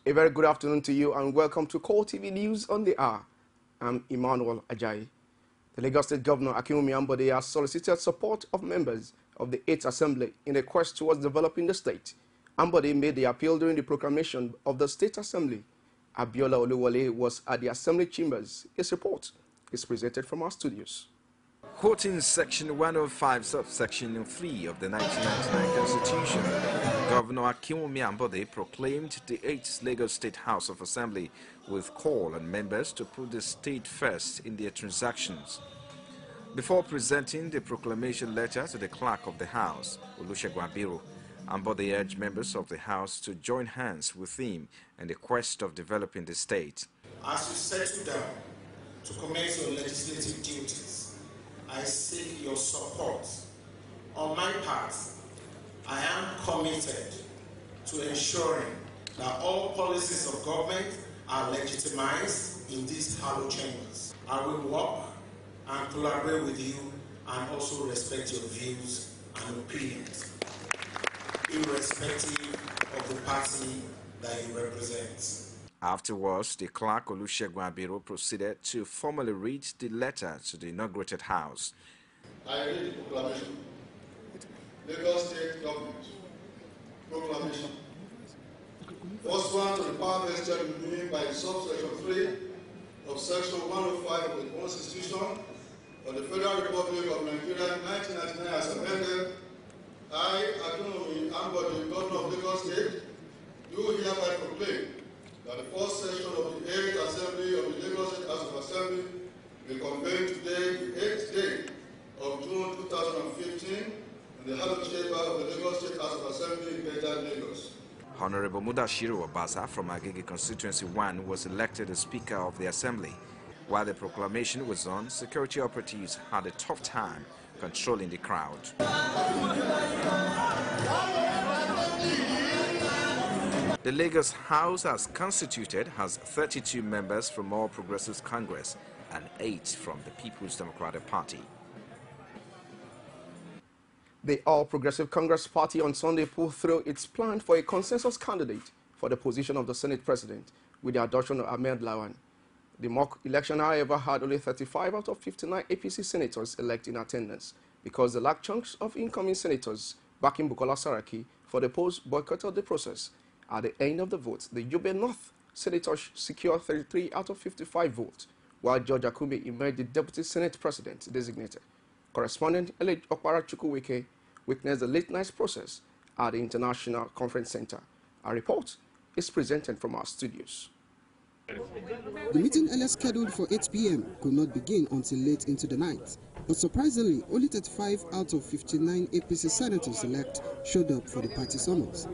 A very good afternoon to you and welcome to CoreTV News on the Hour. I'm Emmanuel Ajayi. The Lagos State Governor Akinwumi Ambode has solicited support of members of the 8th Assembly in a quest towards developing the state. Ambode made the appeal during the proclamation of the State Assembly. Abiola Oluwole was at the Assembly chambers. His report is presented from our studios. Quoting Section 105, subsection 3 of the 1999 Constitution, Governor Akinwumi Ambode proclaimed the 8th Lagos State House of Assembly with call on members to put the state first in their transactions. Before presenting the proclamation letter to the clerk of the House, Olusegun Abiro, Ambode urged members of the House to join hands with him in the quest of developing the state. As you settle down to commence your legislative duties, I seek your support. On my part, I am committed to ensuring that all policies of government are legitimized in these hallowed chambers. I will work and collaborate with you and also respect your views and opinions, irrespective of the party that you represent. Afterwards, the clerk Olusegun Abiro proceeded to formally read the letter to the inaugurated house. I read the proclamation. Lagos State Government Proclamation. First one to the power vested in me by subsection 3 of Section 105 of the Constitution of the Federal Republic of Nigeria 1999 as amended. I, Akinwumi Ambode, Governor of Lagos State, do hereby proclaim that the first session of the 8th Assembly of the Lagos State House of Assembly will convene today, the 8th day of June 2015, in the hallowed chamber of the Lagos State House of Assembly in Greater Lagos. Honorable Mudashiru Obasa from Agege Constituency 1 was elected as Speaker of the Assembly. While the proclamation was on, security operatives had a tough time controlling the crowd. The Lagos House, as constituted, has 32 members from All Progressives Congress and 8 from the People's Democratic Party. The All Progressive Congress Party on Sunday pulled through its plan for a consensus candidate for the position of the Senate President with the adoption of Ahmed Lawan. The mock election, however, had only 35 out of 59 APC senators elect in attendance because the large chunks of incoming senators backing Bukola Saraki for the post boycotted the process. At the end of the vote, the Yobe North senators secured 33 out of 55 votes, while George Akume emerged the Deputy Senate President designated. Correspondent Elej Okpara Chukwuweke witnessed the late-night process at the International Conference Center. Our report is presented from our studios. The meeting earlier scheduled for 8 p.m. could not begin until late into the night. But surprisingly, only 35 out of 59 APC senators-elect showed up for the party summons.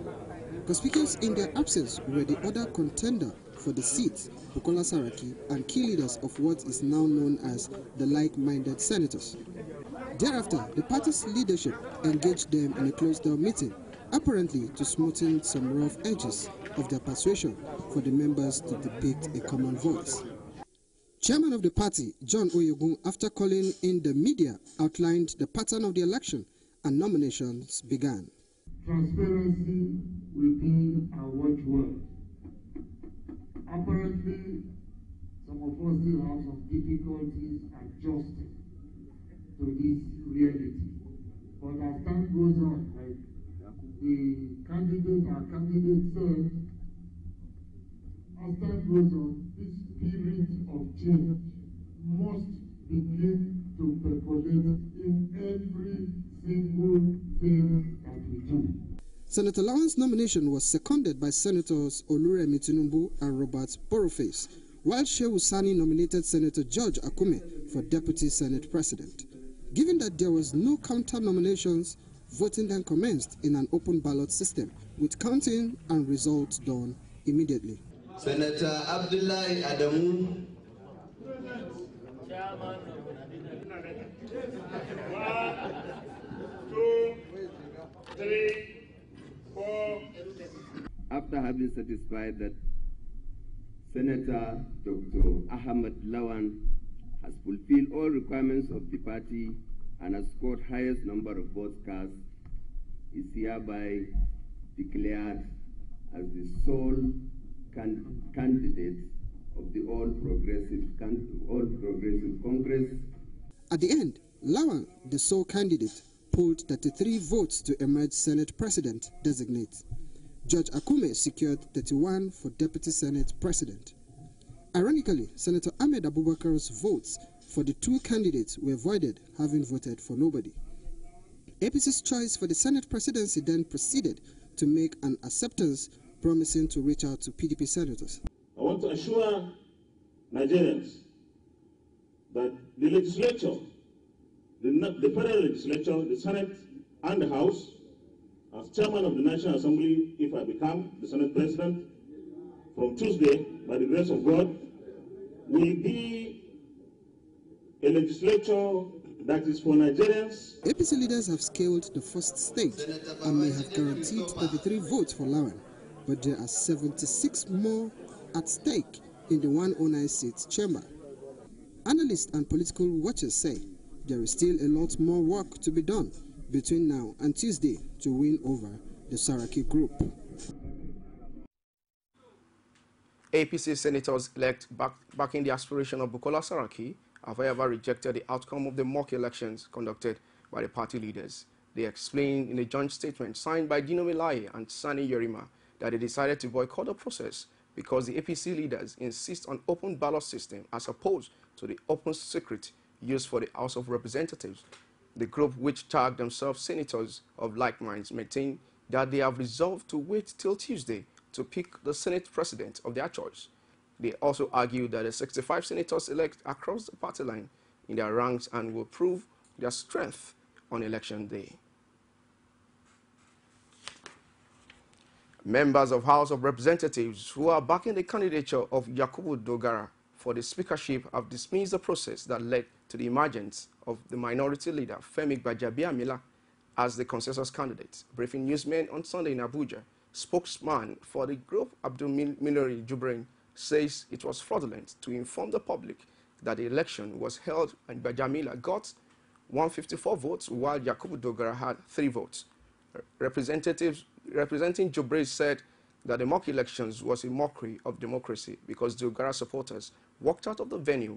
Conspicuous in their absence were the other contender for the seat, Bukola Saraki, and key leaders of what is now known as the like-minded senators. Thereafter, the party's leadership engaged them in a closed-door meeting, apparently to smoothen some rough edges of their persuasion for the members to depict a common voice. Chairman of the party, John Oyegun, after calling in the media, outlined the pattern of the election and nominations began. Transparency will be our watchword. Apparently, some of us still have some difficulties adjusting to this reality. But as time goes on, like the candidate said, as time goes on, this spirit of change must begin to percolate in every single thing that we do. Senator Lawan's nomination was seconded by Senators Oluremi Tinubu and Robert Boroface, while Shehu Sani nominated Senator George Akume for Deputy Senate President. Given that there was no counter nominations, voting then commenced in an open ballot system, with counting and results done immediately. Senator Abdullahi Adamu. 1, 2, 3, 4. After having satisfied that Senator Dr. Ahmed Lawan has fulfilled all requirements of the party and has scored highest number of votes cast, is hereby declared as the sole candidates of the All Progressive Congress. At the end, Lawan, the sole candidate, polled 33 votes to emerge Senate President designate. Judge Akume secured 31 for Deputy Senate President. Ironically, Senator Ahmed Abubakar's votes for the two candidates were voided, having voted for nobody. APC's choice for the Senate presidency then proceeded to make an acceptance, promising to reach out to PDP senators. I want to assure Nigerians that the legislature, the federal legislature, the Senate and the House, as chairman of the National Assembly, if I become the Senate President, from Tuesday, by the grace of God, will be a legislature that is for Nigerians. APC leaders have scaled the first stage and may have guaranteed 33 votes for Lawan, but there are 76 more at stake in the 109 seats chamber. Analysts and political watchers say there is still a lot more work to be done between now and Tuesday to win over the Saraki group. APC senators-elect backing the aspiration of Bukola Saraki have however rejected the outcome of the mock elections conducted by the party leaders. They explained in a joint statement signed by Dino Melaye and Sani Yerima that they decided to boycott the process because the APC leaders insist on open ballot system as opposed to the open secret used for the House of Representatives. The group, which tagged themselves senators of like minds, maintain that they have resolved to wait till Tuesday to pick the Senate president of their choice. They also argue that the 65 senators elect across the party line in their ranks and will prove their strength on election day. Members of House of Representatives who are backing the candidature of Yakubu Dogara for the speakership have dismissed the process that led to the emergence of the minority leader Femi Gbajabiamila as the consensus candidate. Briefing newsmen on Sunday in Abuja, spokesman for the group Abdul Minori Jubrin says it was fraudulent to inform the public that the election was held and Gbajabiamila got 154 votes while Yakubu Dogara had 3 votes. Representing Jubrin said that the mock elections was a mockery of democracy because Dogara supporters walked out of the venue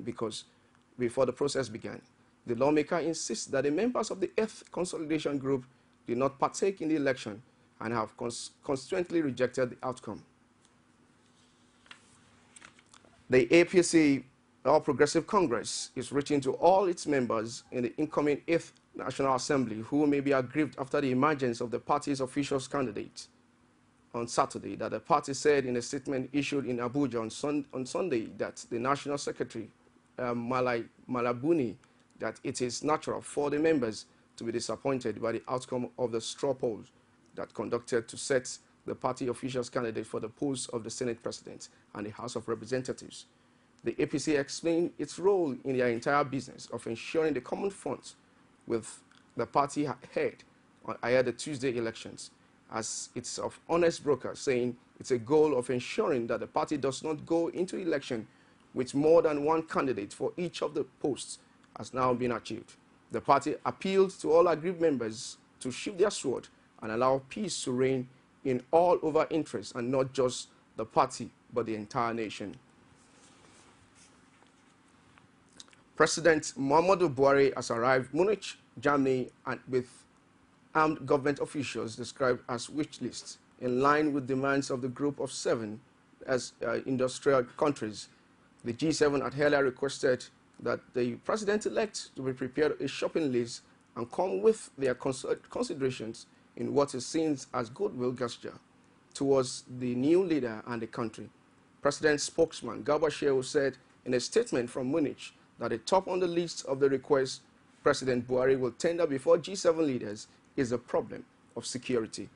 before the process began. The lawmaker insists that the members of the 8th Consolidation Group did not partake in the election and have consequently rejected the outcome. The APC, All Progressive Congress, is reaching to all its members in the incoming 8th National Assembly who may be aggrieved after the emergence of the party's official candidate on Saturday, that the party said in a statement issued in Abuja on Sunday that the National Secretary, Malabuni, that it is natural for the members to be disappointed by the outcome of the straw polls that conducted to set the party officials candidate for the post of the Senate President and the House of Representatives. The APC explained its role in their entire business of ensuring the common front with the party head ahead of the Tuesday elections, as it's of honest broker, saying it's a goal of ensuring that the party does not go into election with more than one candidate for each of the posts has now been achieved. The party appealed to all aggrieved members to shift their sword and allow peace to reign in all over interests and not just the party but the entire nation. President Muhammadu Buhari has arrived in Munich, Germany, and with armed government officials described as wish lists, in line with demands of the group of 7 industrial countries. The G7 had earlier requested that the president-elect to be prepared a shopping list and come with their considerations in what is seen as goodwill gesture towards the new leader and the country. President spokesman Garba Shehu said in a statement from Munich that the top on the list of the requests President Buhari will tender before G7 leaders is the problem of security.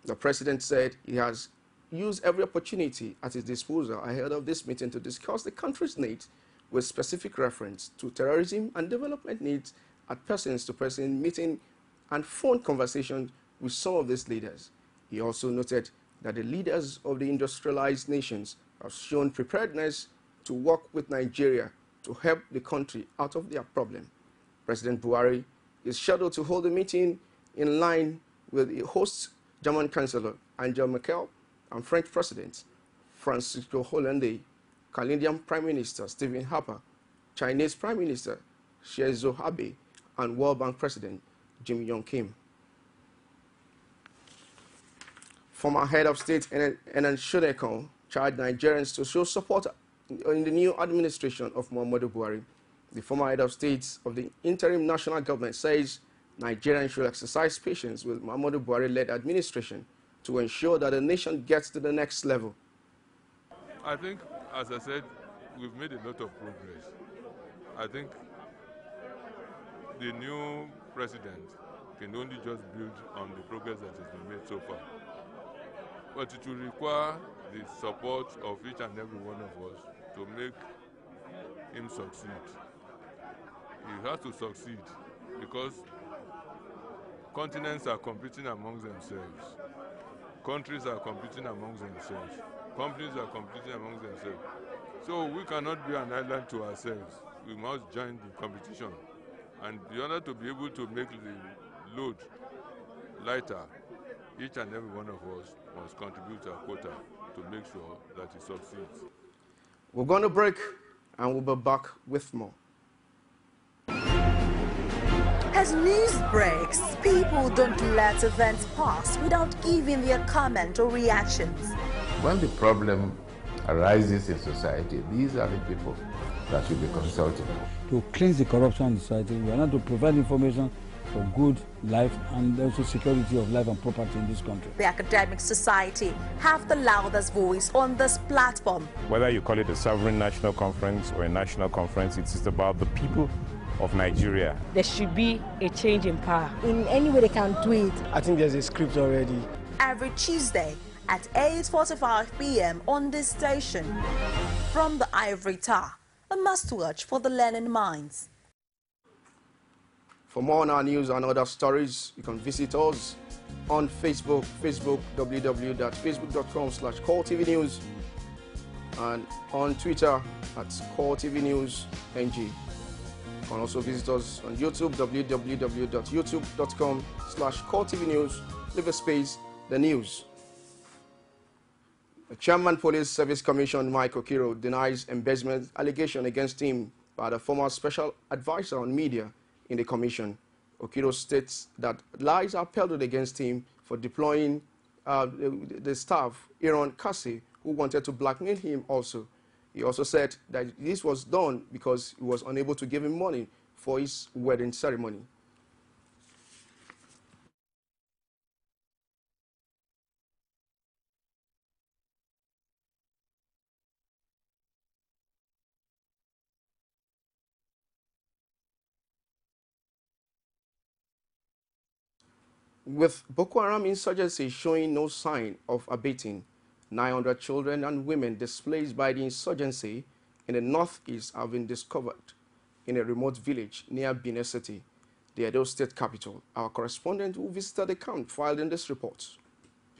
The president said he has used every opportunity at his disposal ahead of this meeting to discuss the country's needs with specific reference to terrorism and development needs at person-to-person meeting and phone conversations with some of these leaders. He also noted that the leaders of the industrialized nations have shown preparedness to work with Nigeria to help the country out of their problem. President Buhari is scheduled to hold a meeting in line with the host German Chancellor Angela Merkel and French President Francisco Hollande, Canadian Prime Minister Stephen Harper, Chinese Prime Minister Shinzo Abe, and World Bank President Jim Yong Kim. Former head of state Enan Shonekon charged Nigerians to show support in the new administration of Muhammadu Buhari. The former head of state of the interim national government says Nigerians should exercise patience with Muhammadu Buhari-led administration to ensure that the nation gets to the next level. I think, as I said, we've made a lot of progress. I think the new president can only just build on the progress that has been made so far. But it will require the support of each and every one of us to make him succeed. He has to succeed because continents are competing among themselves. Countries are competing among themselves. Companies are competing among themselves. So we cannot be an island to ourselves. We must join the competition. And in order to be able to make the load lighter, each and every one of us must contribute our quota to make sure that it succeeds. We're going to break and we'll be back with more. As news breaks, people don't let events pass without giving their comment or reactions. When the problem arises in society, these are the people that should be consulted. To cleanse the corruption in society, we are not to provide information for good life and also security of life and property in this country. The academic society have the loudest voice on this platform. Whether you call it a sovereign national conference or a national conference, it is about the people of Nigeria. There should be a change in power. In any way they can do it. I think there's a script already. Every Tuesday at 8:45 p.m. on this station. From the Ivory Tower, a must-watch for the learning minds. For more on our news and other stories, you can visit us on Facebook, www.facebook.com/CoreTV and on Twitter at CoreTV You can also visit us on YouTube, www.youtube.com/CoreTV Leave a space, the news. The Chairman Police Service Commission, Mike Okiro, denies embezzlement allegation against him by the former special advisor on media in the commission. Okiro states that lies are peddled against him for deploying the staff, Aaron Cassie, who wanted to blackmail him also. He also said that this was done because he was unable to give him money for his wedding ceremony. With Boko Haram insurgency showing no sign of abating, 900 children and women displaced by the insurgency in the northeast have been discovered in a remote village near Benin City, the Edo State capital. Our correspondent who visited the camp filed in this report.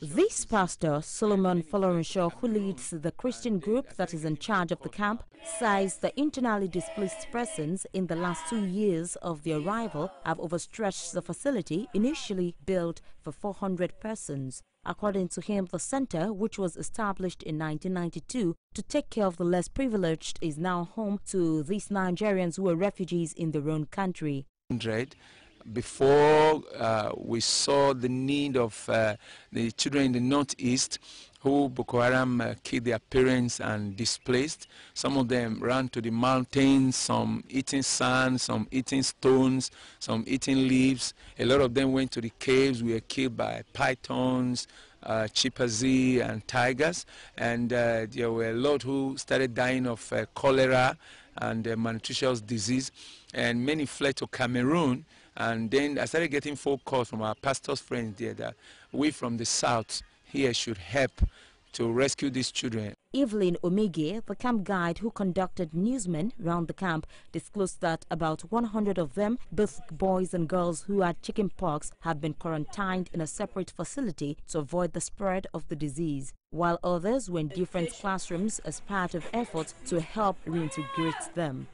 This pastor, Solomon Folorenshaw, who leads the Christian group that is in charge of the camp, says the internally displaced persons in the last 2 years of their arrival have overstretched the facility initially built for 400 persons. According to him, the center, which was established in 1992 to take care of the less privileged, is now home to these Nigerians who are refugees in their own country. Before we saw the need of the children in the northeast who Boko Haram killed their parents and displaced. Some of them ran to the mountains, some eating sand, some eating stones, some eating leaves. A lot of them went to the caves, were killed by pythons, chimpanzee and tigers, and there were a lot who started dying of cholera and malnutritious disease, and many fled to Cameroon. And then I started getting phone calls from our pastor's friends there that we from the south here should help to rescue these children. Evelyn Omege, the camp guide who conducted newsmen around the camp, disclosed that about 100 of them, both boys and girls who had chickenpox, have been quarantined in a separate facility to avoid the spread of the disease, while others were in different classrooms as part of efforts to help reintegrate them.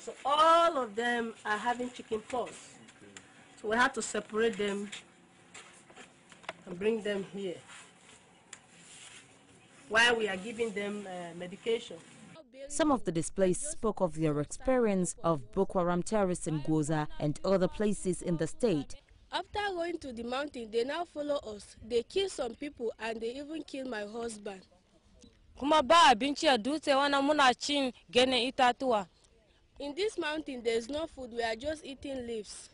So all of them are having chicken pox. So we have to separate them and bring them here while we are giving them medication. Some of the displaced spoke of their experience of Boko Haram terrorists in Goza and other places in the state. After going to the mountain, they now follow us. They kill some people and they even kill my husband. In this mountain, there is no food. We are just eating leaves.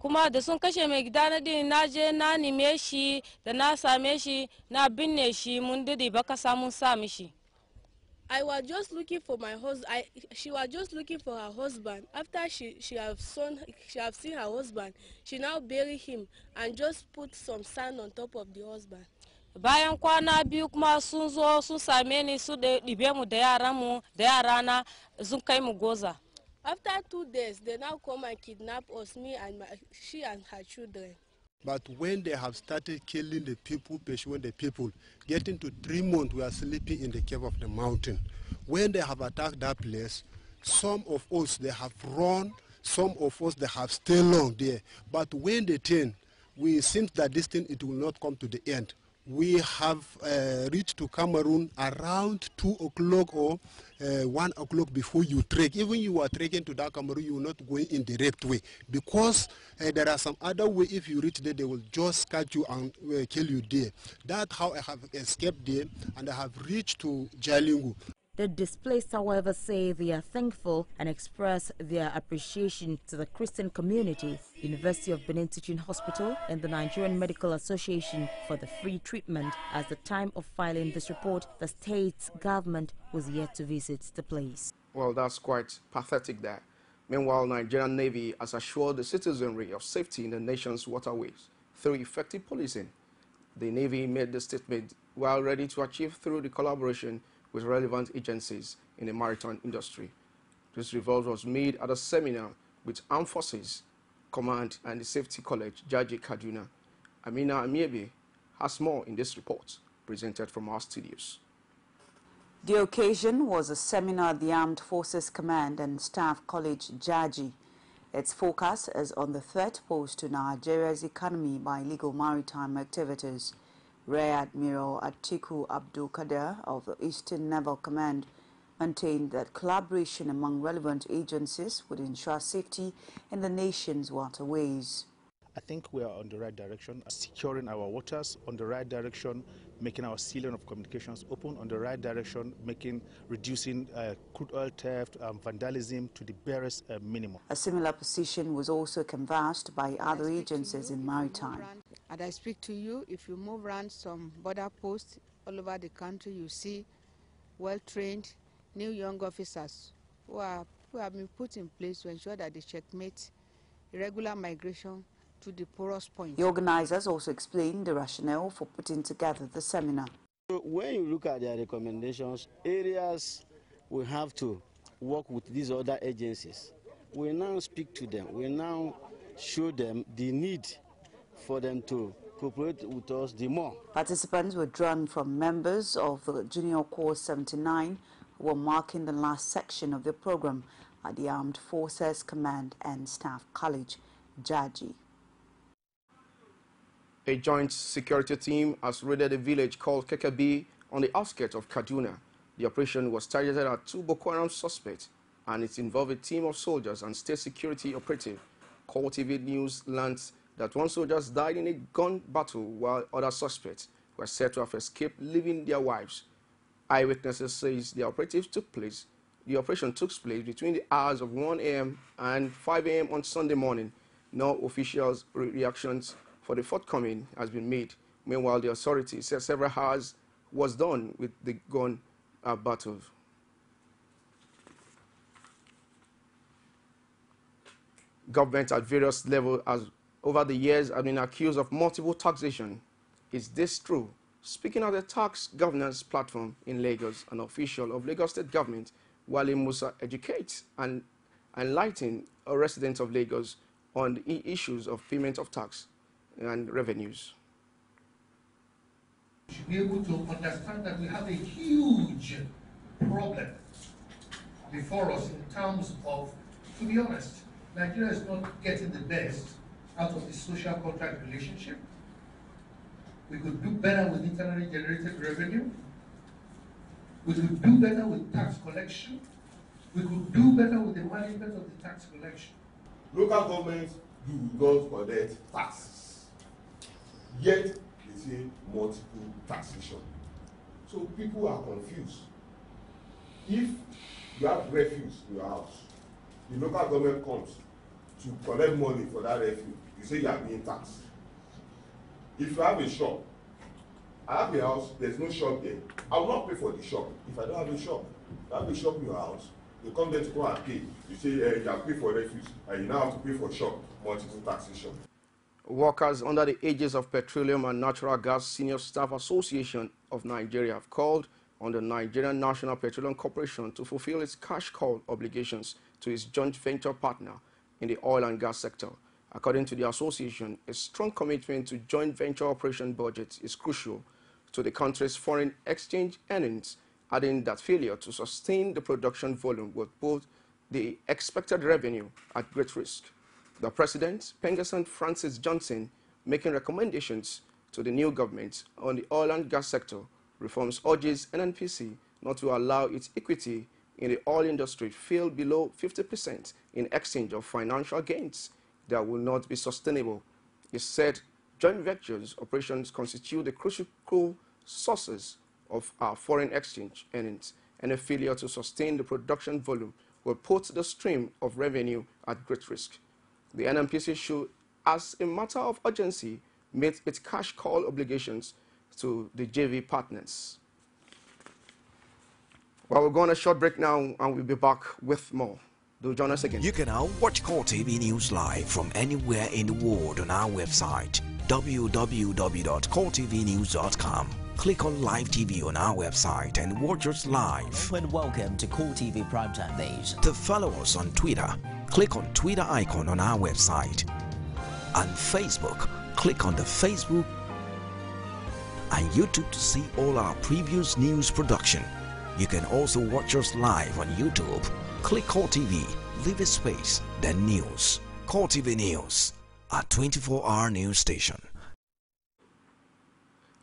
Kuma da sun kashe mai gidana din na je na nime shi da na same shi na binne shi mun dade baka samun sa mishi. I was just looking for my husband. She was just looking for her husband. After she have seen her husband, she now bury him and just put some sand on top of the husband. Bayan kwana biyu kuma sun zo sun same ni su ɗibe mu da yaran mu da yarana sun kai mu Goza. After 2 days, they now come and kidnap us, she and her children. But when they have started killing the people, pursuing the people, getting to 3 months, we are sleeping in the cave of the mountain. When they have attacked that place, some of us, they have run, some of us, they have stayed long there. But when they turn, we think that this thing, it will not come to the end. We have reached to Cameroon around 2 o'clock or 1 o'clock before you trek. Even you are trekking to that Cameroon, you will not go in the direct way. Because there are some other way, if you reach there, they will just catch you and kill you there. That's how I have escaped there, and I have reached to Jalingo. The displaced, however, say they are thankful and express their appreciation to the Christian community, University of Benin Teaching Hospital, and the Nigerian Medical Association for the free treatment. At the time of filing this report, the state's government was yet to visit the place. Well, that's quite pathetic there. Meanwhile, Nigerian Navy has assured the citizenry of safety in the nation's waterways through effective policing. The Navy made the statement while ready to achieve through the collaboration with relevant agencies in the maritime industry. This resolve was made at a seminar with Armed Forces Command and the Safety College, Jaji Kaduna. Amina Amiebe has more in this report, presented from our studios. The occasion was a seminar at the Armed Forces Command and Staff College, Jaji. Its focus is on the threat posed to Nigeria's economy by illegal maritime activities. Rear Admiral Atiku Abdul Kader of the Eastern Naval Command maintained that collaboration among relevant agencies would ensure safety in the nation's waterways. I think we are on the right direction, securing our waters, on the right direction, making our sea lane of communications open, on the right direction, reducing crude oil theft, vandalism to the barest minimum. A similar position was also canvassed by other agencies in maritime. And I speak to you, if you move around some border posts all over the country, you see well-trained new young officers who have been put in place to ensure that they checkmate irregular migration to the porous point. The organizers also explained the rationale for putting together the seminar. When you look at their recommendations, areas we have to work with these other agencies. We now speak to them. We now show them the need for them to cooperate with us the more. Participants were drawn from members of the Junior Corps 79 who were marking the last section of the program at the Armed Forces Command and Staff College, Jaji. A joint security team has raided a village called Kekabi on the outskirts of Kaduna. The operation was targeted at 2 Boko Haram suspects, and it involved a team of soldiers and state security operative. CoreTV News learns that 1 soldier died in a gun battle while other suspects were said to have escaped, leaving their wives. Eyewitnesses say the operation took place between the hours of 1 a.m. and 5 a.m. on Sunday morning. No official reactions for the forthcoming has been made. Meanwhile, the authorities said several hours was done with the gun battle. Government at various levels over the years have been accused of multiple taxation. Is this true? Speaking at the tax governance platform in Lagos, an official of Lagos State Government, Wale Musa, educates and enlightens residents of Lagos on the issues of payment of tax and revenues. We should be able to understand that we have a huge problem before us in terms of to be honest, Nigeria is not getting the best out of the social contract relationship. We could do better with internally generated revenue. We could do better with tax collection. We could do better with the management of the tax collection. Local governments do not collect taxes, yet they say multiple taxation. So people are confused. If you have refuse in your house, the local government comes to collect money for that refuse, you say you are being taxed. If you have a shop, I have a house, there's no shop there. I will not pay for the shop if I don't have a shop. You have a shop in your house, you come there to go and pay. You say you have paid for refuse, and you now have to pay for shop, multiple taxation. Workers under the aegis of Petroleum and Natural Gas Senior Staff Association of Nigeria have called on the Nigerian National Petroleum Corporation to fulfill its cash call obligations to its joint venture partner in the oil and gas sector. According to the association, a strong commitment to joint venture operation budget is crucial to the country's foreign exchange earnings, adding that failure to sustain the production volume would put the expected revenue at great risk. The President, Pengasant Francis Johnson, making recommendations to the new government on the oil and gas sector reforms, urges NNPC not to allow its equity in the oil industry fall below 50% in exchange of financial gains that will not be sustainable. He said joint ventures operations constitute the crucial sources of our foreign exchange earnings, and a failure to sustain the production volume will put the stream of revenue at great risk. The NNPC should, as a matter of urgency, meet its cash call obligations to the JV partners. Well, we're going on a short break now, and we'll be back with more. Do join us again. You can now watch CoreTV News live from anywhere in the world on our website, www.coretvnews.com. Click on Live TV on our website and watch us live. And welcome to CoreTV Primetime Days. To follow us on Twitter, click on Twitter icon on our website. And Facebook, click on the Facebook and YouTube to see all our previous news production. You can also watch us live on YouTube. Click CoreTV, leave a space, then news. CoreTV News, a 24-hour news station.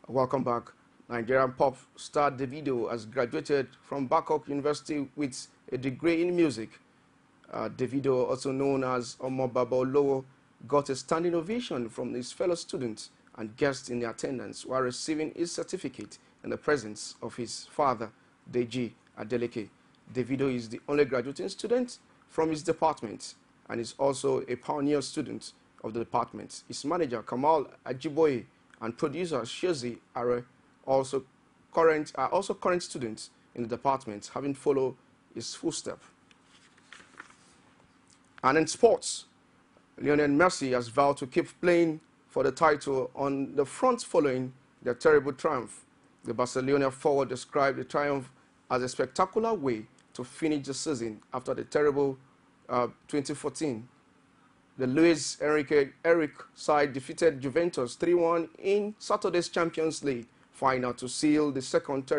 Welcome back. Nigerian pop star Davido has graduated from Babcock University with a degree in music. Davido, also known as Omobaba Olowo, got a standing ovation from his fellow students and guests in the attendance while receiving his certificate in the presence of his father, Deji Adeleke. Davido is the only graduating student from his department and is also a pioneer student of the department. His manager, Kamal Ajiboye, and producer, Shezi are also current students in the department, having followed his footsteps. And in sports, Lionel Messi has vowed to keep playing for the title on the front following their terrible triumph. The Barcelona forward described the triumph as a spectacular way to finish the season after the terrible 2014. The Luis Enrique side defeated Juventus 3-1 in Saturday's Champions League final to seal the second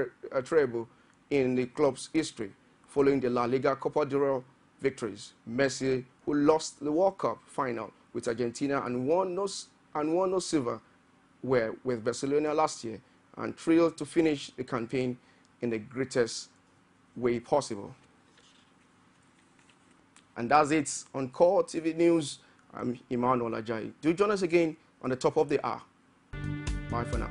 treble in the club's history, following the La Liga Copa del Rey victories. Messi, who lost the World Cup final with Argentina and won no silver with Barcelona last year, and thrilled to finish the campaign in the greatest way possible. And that's it on CoreTV News. I'm Emmanuel Ajayi. Do join us again on the top of the hour. Bye for now.